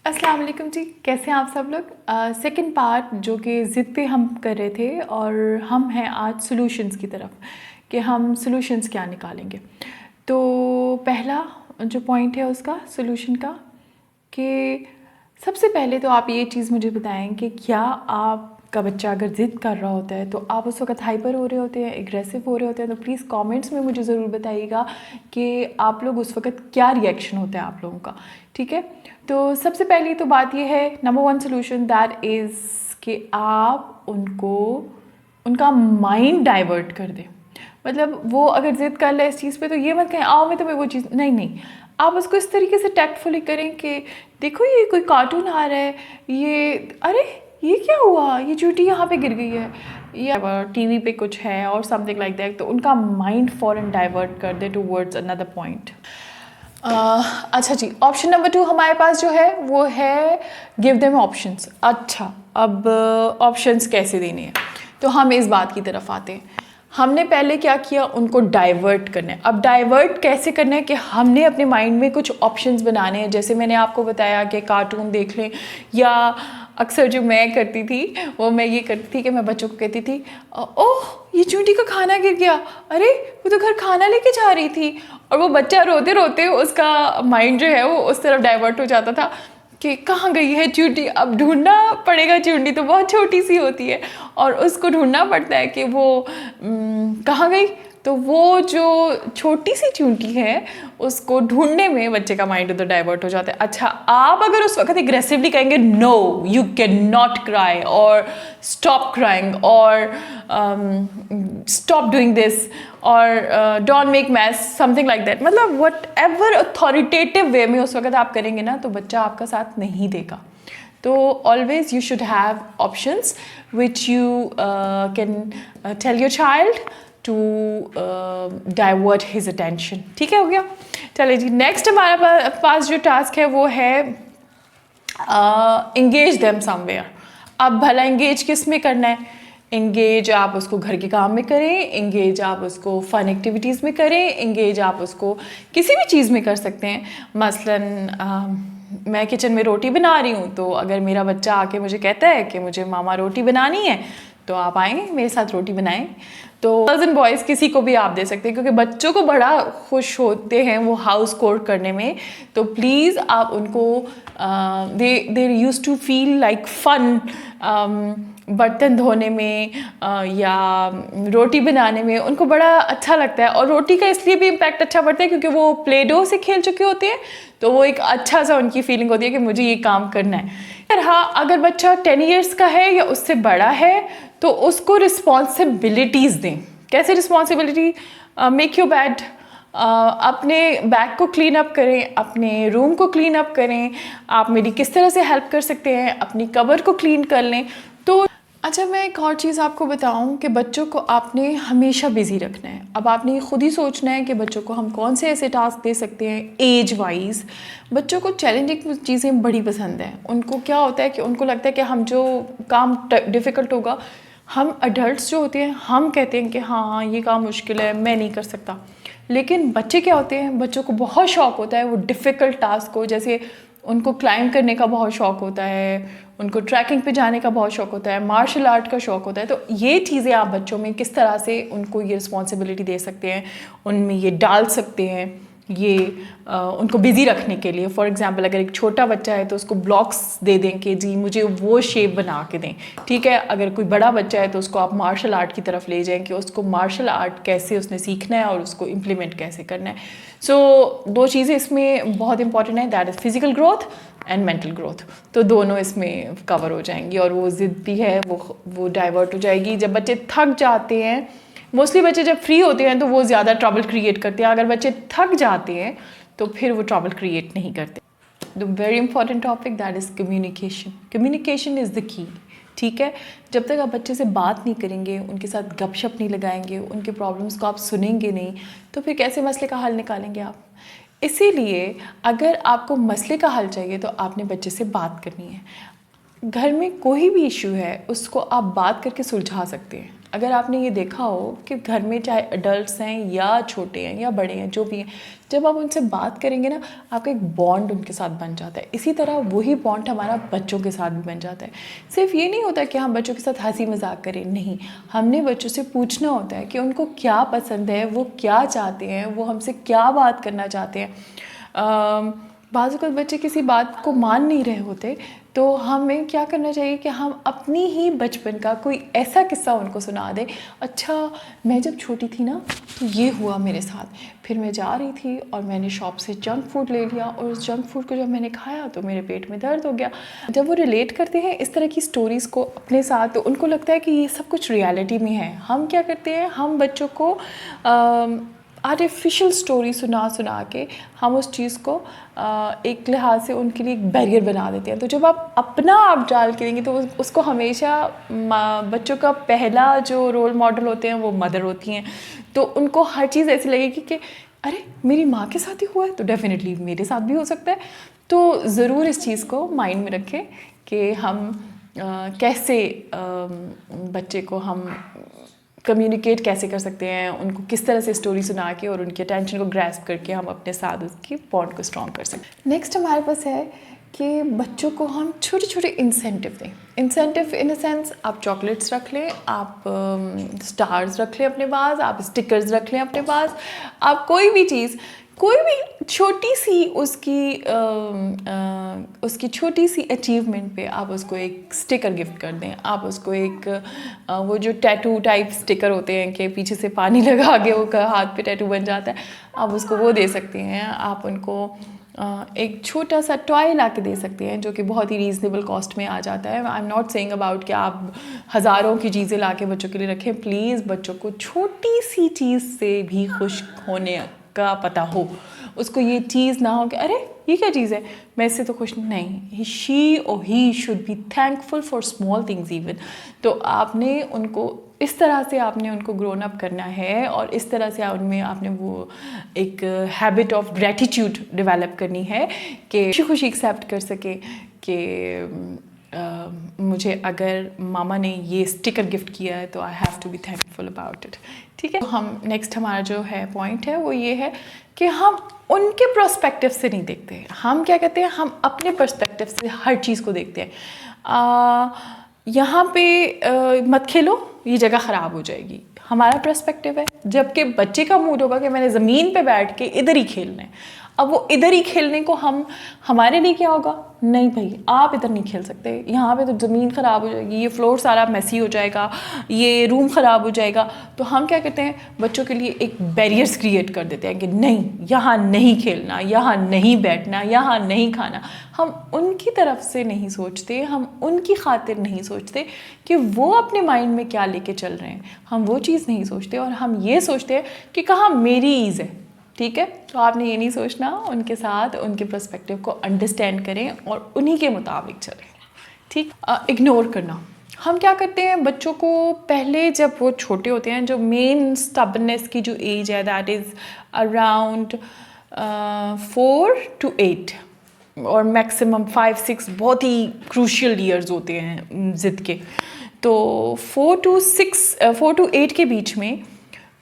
अस्सलाम वालेकुम जी, कैसे हैं आप सब लोग। सेकंड पार्ट जो कि ज़िद पे हम कर रहे थे और हम हैं आज सॉल्यूशंस की तरफ कि हम सॉल्यूशंस क्या निकालेंगे। तो पहला जो पॉइंट है उसका सॉल्यूशन का कि सबसे पहले तो आप ये चीज़ मुझे बताएं कि क्या आपका बच्चा अगर ज़िद कर रहा होता है तो आप उस वक्त हाइपर हो रहे होते हैं, एग्रेसिव हो रहे होते हैं, तो प्लीज़ कमेंट्स में मुझे ज़रूर बताइएगा कि आप लोग उस वक्त क्या रिएक्शन होता है आप लोगों का। ठीक है, तो सबसे पहली तो बात ये है, number one solution that is कि आप उनका माइंड डाइवर्ट कर दें। मतलब वो अगर ज़िद कर ले इस चीज़ पे तो ये मत कहें आओ मैं तुम्हें वो चीज़ नहीं, आप उसको इस तरीके से टैक्टफुली करें कि देखो ये कोई कार्टून आ रहा है, ये अरे ये क्या हुआ, ये चूटी यहाँ पे गिर गई है या टीवी पे कुछ है और समथिंग लाइक दैट, तो उनका माइंड फॉरन डाइवर्ट कर दे टूवर्ड्स अनदर पॉइंट। अच्छा जी, ऑप्शन नंबर 2 हमारे पास जो है वो है गिव देम ऑप्शंस। अच्छा, अब ऑप्शंस कैसे देने हैं तो हम इस बात की तरफ आते हैं। हमने पहले क्या किया, उनको डाइवर्ट करना है। अब डाइवर्ट कैसे करना है कि हमने अपने माइंड में कुछ ऑप्शंस बनाने हैं। जैसे मैंने आपको बताया कि कार्टून देख लें, या अक्सर जो मैं करती थी वो मैं ये करती थी कि मैं बच्चों को कहती थी ओह ये चूंटी का खाना गिर गया, अरे वो तो घर खाना लेके जा रही थी, और वो बच्चा रोते रोते उसका माइंड जो है वो उस तरफ डाइवर्ट हो जाता था कि कहाँ गई है चूंटी। अब ढूंढना पड़ेगा, चूंटी तो बहुत छोटी सी होती है और उसको ढूंढना पड़ता है कि वो कहाँ गई। तो वो जो छोटी सी चूंटी है उसको ढूंढने में बच्चे का माइंड उधर डाइवर्ट हो जाता है। अच्छा, आप अगर उस वक्त एग्रेसिवली कहेंगे no you can not cry और स्टॉप क्राइंग और स्टॉप डूइंग दिस और don't make mess something like that, मतलब वट एवर अथॉरिटेटिव वे में उस वक्त आप करेंगे ना तो बच्चा आपका साथ नहीं देगा। तो always you should have options which you can tell your child to divert his attention. ठीक है, हो गया। चलिए जी, नेक्स्ट हमारे पास जो टास्क है वो है इंगेज देम समवेयर। अब भला इंगेज किस में करना है? इंगेज आप उसको घर के काम में करें, इंगेज आप उसको फन एक्टिविटीज़ में करें, इंगेज आप उसको किसी भी चीज़ में कर सकते हैं। मसलन मैं किचन में रोटी बना रही हूँ तो अगर मेरा बच्चा आके मुझे कहता है कि मुझे मामा रोटी बनानी है तो आप आएँ मेरे साथ रोटी बनाएं। तो गर्ल्स एंड बॉयज़ किसी को भी आप दे सकते हैं क्योंकि बच्चों को बड़ा खुश होते हैं वो हाउस कोर्ट करने में। तो प्लीज़ आप उनको they use to feel like fun बर्तन धोने में या रोटी बनाने में उनको बड़ा अच्छा लगता है। और रोटी का इसलिए भी इम्पैक्ट अच्छा पड़ता है क्योंकि वो प्ले डो से खेल चुके होते हैं, तो वो एक अच्छा सा उनकी फीलिंग होती है कि मुझे ये काम करना है। हाँ, अगर बच्चा 10 ईयर्स का है या उससे बड़ा है तो उसको रिस्पॉन्सिबिलिटीज़ दें। कैसे रिस्पॉन्सिबिलिटी? मेक योर बेड, अपने बैग को क्लीन अप करें, अपने रूम को क्लीन अप करें, आप मेरी किस तरह से हेल्प कर सकते हैं, अपनी कवर को क्लीन कर लें। तो अच्छा, मैं एक और चीज़ आपको बताऊं कि बच्चों को आपने हमेशा बिज़ी रखना है। अब आपने खुद ही सोचना है कि बच्चों को हम कौन से ऐसे टास्क दे सकते हैं एज वाइज। बच्चों को चैलेंजिंग चीज़ें बड़ी पसंद हैं। उनको क्या होता है कि उनको लगता है कि हम जो काम डिफ़िकल्ट होगा, हम अडल्ट्स जो होते हैं हम कहते हैं कि हाँ ये काम मुश्किल है, मैं नहीं कर सकता। लेकिन बच्चे क्या होते हैं, बच्चों को बहुत शौक़ होता है वो डिफ़िकल्ट टास्क को, जैसे उनको क्लाइंब करने का बहुत शौक़ होता है, उनको ट्रैकिंग पे जाने का बहुत शौक़ होता है, मार्शल आर्ट का शौक़ होता है। तो ये चीज़ें आप बच्चों में किस तरह से उनको ये रिस्पॉन्सिबिलिटी दे सकते हैं, उनमें ये डाल सकते हैं ये उनको बिज़ी रखने के लिए। फॉर एग्जांपल अगर एक छोटा बच्चा है तो उसको ब्लॉक्स दे दें कि जी मुझे वो शेप बना के दें। ठीक है, अगर कोई बड़ा बच्चा है तो उसको आप मार्शल आर्ट की तरफ ले जाएं कि उसको मार्शल आर्ट कैसे उसने सीखना है और उसको इम्प्लीमेंट कैसे करना है। सो दो चीज़ें इसमें बहुत इंपॉर्टेंट है, that is physical growth and mental growth. तो दोनों इसमें कवर हो जाएंगी और वो ज़िद भी है वो डाइवर्ट हो जाएगी। जब बच्चे थक जाते हैं, मोस्टली बच्चे जब फ्री होते हैं तो वो ज़्यादा ट्रबल क्रिएट करते हैं। अगर बच्चे थक जाते हैं तो फिर वो ट्रबल क्रिएट नहीं करते। The very important topic that is communication. Communication is the key. ठीक है, जब तक आप बच्चे से बात नहीं करेंगे, उनके साथ गपशप नहीं लगाएंगे, उनके प्रॉब्लम्स को आप सुनेंगे नहीं, तो फिर कैसे मसले का हल निकालेंगे आप। इसीलिए अगर आपको मसले का हल चाहिए तो आपने बच्चे से बात करनी है। घर में कोई भी इशू है उसको आप बात करके सुलझा सकते हैं। अगर आपने ये देखा हो कि घर में चाहे अडल्ट्स हैं या छोटे हैं या बड़े हैं, जो भी हैं, जब आप उनसे बात करेंगे ना, आपका एक बॉन्ड उनके साथ बन जाता है। इसी तरह वही बॉन्ड हमारा बच्चों के साथ भी बन जाता है। सिर्फ ये नहीं होता कि हम बच्चों के साथ हंसी मजाक करें, नहीं, हमने बच्चों से पूछना होता है कि उनको क्या पसंद है, वो क्या चाहते हैं, वो हमसे क्या बात करना चाहते हैं। बाज़ वक़्त बच्चे किसी बात को मान नहीं रहे होते, तो हमें क्या करना चाहिए कि हम अपनी ही बचपन का कोई ऐसा किस्सा उनको सुना दें। अच्छा, मैं जब छोटी थी ना, तो ये हुआ मेरे साथ, फिर मैं जा रही थी और मैंने शॉप से जंक फूड ले लिया और उस जंक फूड को जब मैंने खाया तो मेरे पेट में दर्द हो गया। जब वो रिलेट करते हैं इस तरह की स्टोरीज़ को अपने साथ, तो उनको लगता है कि ये सब कुछ रियलिटी में है। हम क्या करते हैं, हम बच्चों को आर्टिफिशियल स्टोरी सुना सुना के हम उस चीज़ को एक लिहाज से उनके लिए एक बैरियर बना देते हैं। तो जब आप अपना आप डाल के देंगे तो उसको हमेशा बच्चों का पहला जो रोल मॉडल होते हैं वो मदर होती हैं, तो उनको हर चीज़ ऐसी लगेगी कि अरे मेरी माँ के साथ ही हुआ है तो डेफिनेटली मेरे साथ भी हो सकता है। तो ज़रूर इस चीज़ को माइंड में रखें कि हम कैसे बच्चे को हम कम्युनिकेट कैसे कर सकते हैं, उनको किस तरह से स्टोरी सुना के और उनके अटेंशन को ग्रैस्प करके हम अपने साथ उसकी बॉन्ड को स्ट्रॉन्ग कर सकते हैं। नेक्स्ट हमारे पास है कि बच्चों को हम छोटे छोटे इंसेंटिव दें। इंसेंटिव इन अ सेंस, आप चॉकलेट्स रख लें, आप स्टार्स रख लें अपने पास, आप स्टिकर्स रख लें अपने पास, आप कोई भी चीज़, कोई भी छोटी सी उसकी छोटी सी अचीवमेंट पे आप उसको एक स्टिकर गिफ्ट कर दें। आप उसको एक वो जो टैटू टाइप स्टिकर होते हैं कि पीछे से पानी लगा के वो हाथ पे टैटू बन जाता है, आप उसको वो दे सकते हैं। आप उनको एक छोटा सा टॉय ला के दे सकते हैं जो कि बहुत ही रीज़नेबल कॉस्ट में आ जाता है। I am not saying about कि आप हज़ारों की चीज़ें ला के बच्चों के लिए रखें। प्लीज़ बच्चों को छोटी सी चीज़ से भी खुश होने का पता हो, उसको ये चीज़ ना हो कि अरे ये क्या चीज़ है, मैं इससे तो खुश नहीं। शी और he should be thankful for small things even. तो आपने उनको इस तरह से आपने उनको ग्रोन अप करना है और इस तरह से उनमें आपने वो एक हैबिट ऑफ ग्रैटिट्यूड डेवलप करनी है कि खुशी खुशी एक्सेप्ट कर सके कि मुझे अगर मामा ने ये स्टिकर गिफ्ट किया है तो I have to be thankful about it. ठीक है, हम नेक्स्ट हमारा जो है पॉइंट है वो ये है कि हम उनके पर्सपेक्टिव से नहीं देखते। हम क्या कहते हैं, हम अपने पर्सपेक्टिव से हर चीज़ को देखते हैं। यहाँ पे मत खेलो, ये जगह ख़राब हो जाएगी, हमारा पर्सपेक्टिव है। जबकि बच्चे का मूड होगा कि मैंने ज़मीन पे बैठ के इधर ही खेलना है। अब वो इधर ही खेलने को हमारे लिए क्या होगा, नहीं भाई आप इधर नहीं खेल सकते, यहाँ पे तो ज़मीन ख़राब हो जाएगी, ये फ्लोर सारा मैसी हो जाएगा, ये रूम ख़राब हो जाएगा। तो हम क्या कहते हैं, बच्चों के लिए एक बैरियर्स क्रिएट कर देते हैं कि नहीं यहाँ नहीं खेलना, यहाँ नहीं बैठना, यहाँ नहीं खाना। हम उनकी तरफ से नहीं सोचते, हम उनकी खातिर नहीं सोचते कि वो अपने माइंड में क्या लेके चल रहे हैं। हम वो चीज़ नहीं सोचते और हम ये सोचते हैं कि कहाँ मेरी ईज़ है। ठीक है, तो आपने ये नहीं सोचना, उनके साथ उनके पर्सपेक्टिव को अंडरस्टैंड करें और उन्हीं के मुताबिक चलें। ठीक, इग्नोर करना, हम क्या करते हैं बच्चों को पहले जब वो छोटे होते हैं, जो मेन स्टबनेस की जो एज है दैट इज़ अराउंड 4 to 8 और मैक्सिमम 5-6 बहुत ही क्रूशियल ईयर्स होते हैं ज़िद के। तो 4 to 8 के बीच में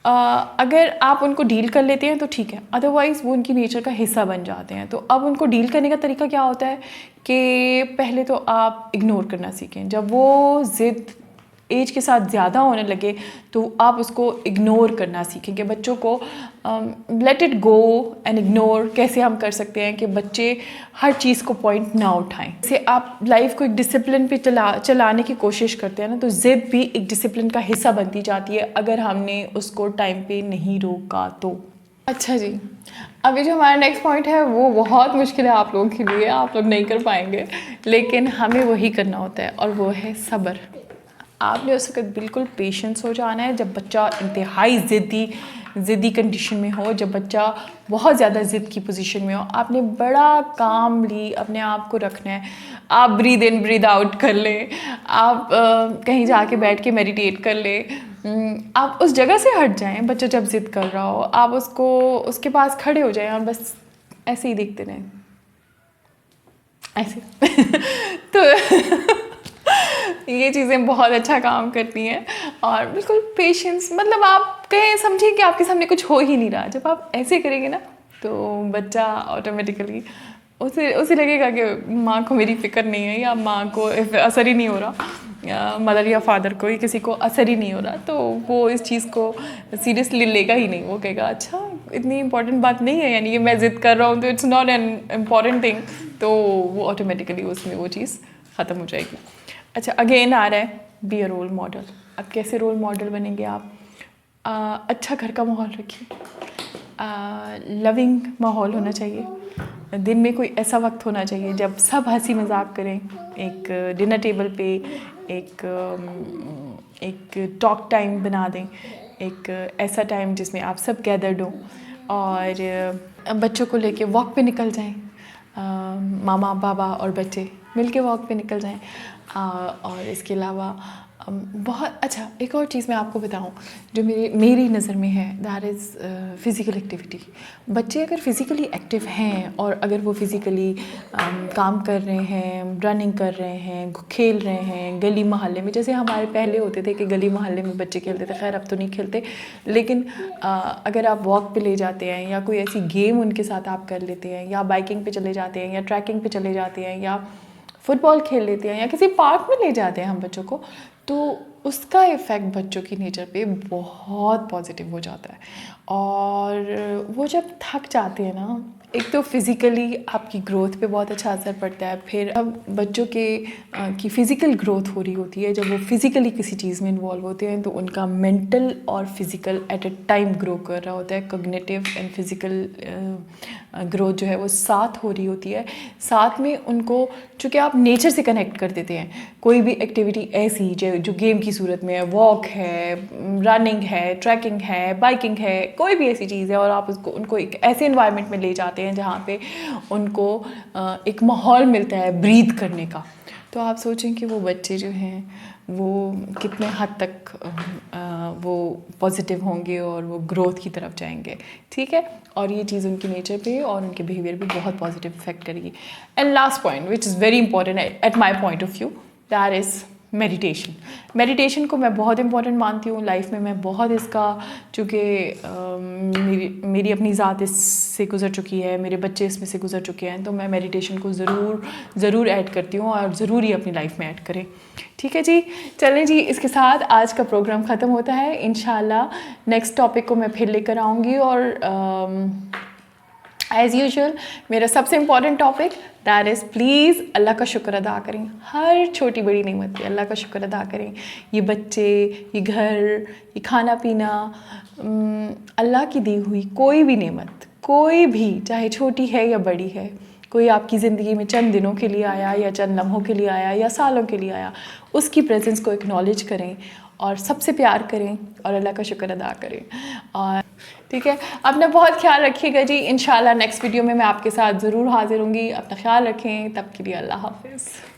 अगर आप उनको डील कर लेते हैं तो ठीक है, अदरवाइज़ वो उनकी नेचर का हिस्सा बन जाते हैं। तो अब उनको डील करने का तरीका क्या होता है कि पहले तो आप इग्नोर करना सीखें। जब वो ज़िद एज के साथ ज़्यादा होने लगे तो आप उसको इग्नोर करना सीखें कि बच्चों को let it go and ignore कैसे हम कर सकते हैं कि बच्चे हर चीज़ को पॉइंट ना उठाएं। जैसे आप लाइफ को एक डिसिप्लिन पे चलाने की कोशिश करते हैं ना, तो ज़िद भी एक डिसिप्लिन का हिस्सा बनती जाती है अगर हमने उसको टाइम पे नहीं रोका तो। अच्छा जी, अभी जो हमारा नेक्स्ट पॉइंट है वो बहुत मुश्किल है आप लोगों के लिए, आप लोग नहीं कर पाएंगे, लेकिन हमें वही करना होता है और वो है सब्र। आपने उस वक्त बिल्कुल पेशेंस हो जाना है जब बच्चा इंतहाई ज़िद्दी कंडीशन में हो, जब बच्चा बहुत ज़्यादा ज़िद की पोजीशन में हो। आपने बड़ा कामली अपने आप को रखना है। आप ब्रीद इन ब्रीद आउट कर लें, आप कहीं जाके बैठ के मेडिटेट कर लें, आप उस जगह से हट जाएं। बच्चा जब ज़िद कर रहा हो आप उसके पास खड़े हो जाएं और बस ऐसे ही देखते रहें, ऐसे ये चीज़ें बहुत अच्छा काम करती हैं। और बिल्कुल पेशेंस, मतलब आप कहें समझिए कि आपके सामने कुछ हो ही नहीं रहा, जब आप ऐसे करेंगे ना तो बच्चा ऑटोमेटिकली उसे उसे लगेगा कि माँ को मेरी फिक्र नहीं है, या माँ को असर ही नहीं हो रहा, या मदर या फादर को ही किसी को असर ही नहीं हो रहा, तो वो इस चीज़ को सीरियसली लेगा ही नहीं। वो कहेगा अच्छा इतनी इंपॉर्टेंट बात नहीं है, यानी कि मैं ज़िद कर रहा हूँ तो it's not an important thing, तो वो ऑटोमेटिकली उसमें वो चीज़ ख़त्म हो जाएगी। अच्छा, अगेन आ रहा है बी अ रोल मॉडल। अब कैसे रोल मॉडल बनेंगे आप? अच्छा घर का माहौल रखिए, लविंग माहौल होना चाहिए। दिन में कोई ऐसा वक्त होना चाहिए जब सब हंसी मजाक करें, एक डिनर टेबल पे एक टॉक टाइम बना दें, एक ऐसा टाइम जिसमें आप सब गैदर्ड हो, और बच्चों को लेके वॉक पे निकल जाएं। मामा पापा और बच्चे मिलके वॉक पे निकल जाएं। और इसके अलावा बहुत अच्छा एक और चीज़ मैं आपको बताऊं जो मेरी नज़र में है, दैट इज़ फ़िज़िकल एक्टिविटी। बच्चे अगर फ़िज़िकली एक्टिव हैं और अगर वो फ़िज़िकली काम कर रहे हैं, रनिंग कर रहे हैं, खेल रहे हैं गली मोहल्ले में, जैसे हमारे पहले होते थे कि गली मोहल्ले में बच्चे खेलते थे, खैर अब तो नहीं खेलते, लेकिन अगर आप वॉक पे ले जाते हैं या कोई ऐसी गेम उनके साथ आप कर लेते हैं, या बाइकिंग पे चले जाते हैं, या ट्रैकिंग पे चले जाते हैं, या फुटबॉल खेल लेते हैं, या किसी पार्क में ले जाते हैं हम बच्चों को, तो उसका इफ़ेक्ट बच्चों की नेचर पे बहुत पॉजिटिव हो जाता है। और वो जब थक जाते हैं ना, एक तो फिज़िकली आपकी ग्रोथ पे बहुत अच्छा असर पड़ता है। फिर अब बच्चों के की फ़िज़िकल ग्रोथ हो रही होती है, जब वो फिज़िकली किसी चीज़ में इन्वॉल्व होते हैं तो उनका मेंटल और physical at a time grow कर रहा होता है। कॉग्निटिव एंड फिज़िकल ग्रोथ जो है वो साथ हो रही होती है। साथ में उनको, चूँकि आप नेचर से कनेक्ट कर देते हैं, कोई भी एक्टिविटी ऐसी जो गेम की सूरत में है, वॉक है, रनिंग है, ट्रैकिंग है, बाइकिंग है, कोई भी ऐसी चीज़ है, और आप उनको एक ऐसे इन्वायरमेंट में ले जाते हैं जहाँ पे उनको एक माहौल मिलता है ब्रीथ करने का, तो आप सोचें कि वो बच्चे जो हैं वो कितने हद तक वो पॉजिटिव होंगे और वो ग्रोथ की तरफ जाएंगे। ठीक है, और ये चीज़ उनकी नेचर पे और उनके बिहेवियर पे बहुत पॉजिटिव इफेक्ट करेगी। And last point which is very important at my point of view, that is meditation. Meditation को मैं बहुत इंपॉर्टेंट मानती हूँ लाइफ में। मैं बहुत इसका, चूँकि मेरी अपनी ज़ात इससे गुज़र चुकी है, मेरे बच्चे इसमें से गुज़र चुके हैं, तो मैं मेडिटेशन को ज़रूर ऐड करती हूँ, और ज़रूर ही अपनी लाइफ में ऐड करें। ठीक है जी, चलें जी, इसके साथ आज का प्रोग्राम ख़त्म होता है। इंशाल्लाह नेक्स्ट टॉपिक को मैं फिर लेकर आऊँगी, और एज़ यूजुअल मेरा सबसे important topic that is please Allah का शुक्र अदा करें। हर छोटी बड़ी नेमत पे अल्लाह का शुक्र अदा करें। ये बच्चे, ये घर, ये खाना पीना, अल्लाह की दी हुई कोई भी नेमत, कोई भी, चाहे छोटी है या बड़ी है, कोई आपकी ज़िंदगी में चंद दिनों के लिए आया या चंद लम्हों के लिए आया या सालों के लिए आया, उसकी प्रेजेंस को एक्नॉलेज करें और सबसे प्यार करें और अल्लाह का शुक्र अदा करें। और ठीक है, अपना बहुत ख्याल रखिएगा जी। इंशाल्लाह नेक्स्ट वीडियो में मैं आपके साथ ज़रूर हाजिर होंगी। अपना ख्याल रखें, तब के लिए अल्लाह हाफ़िज़।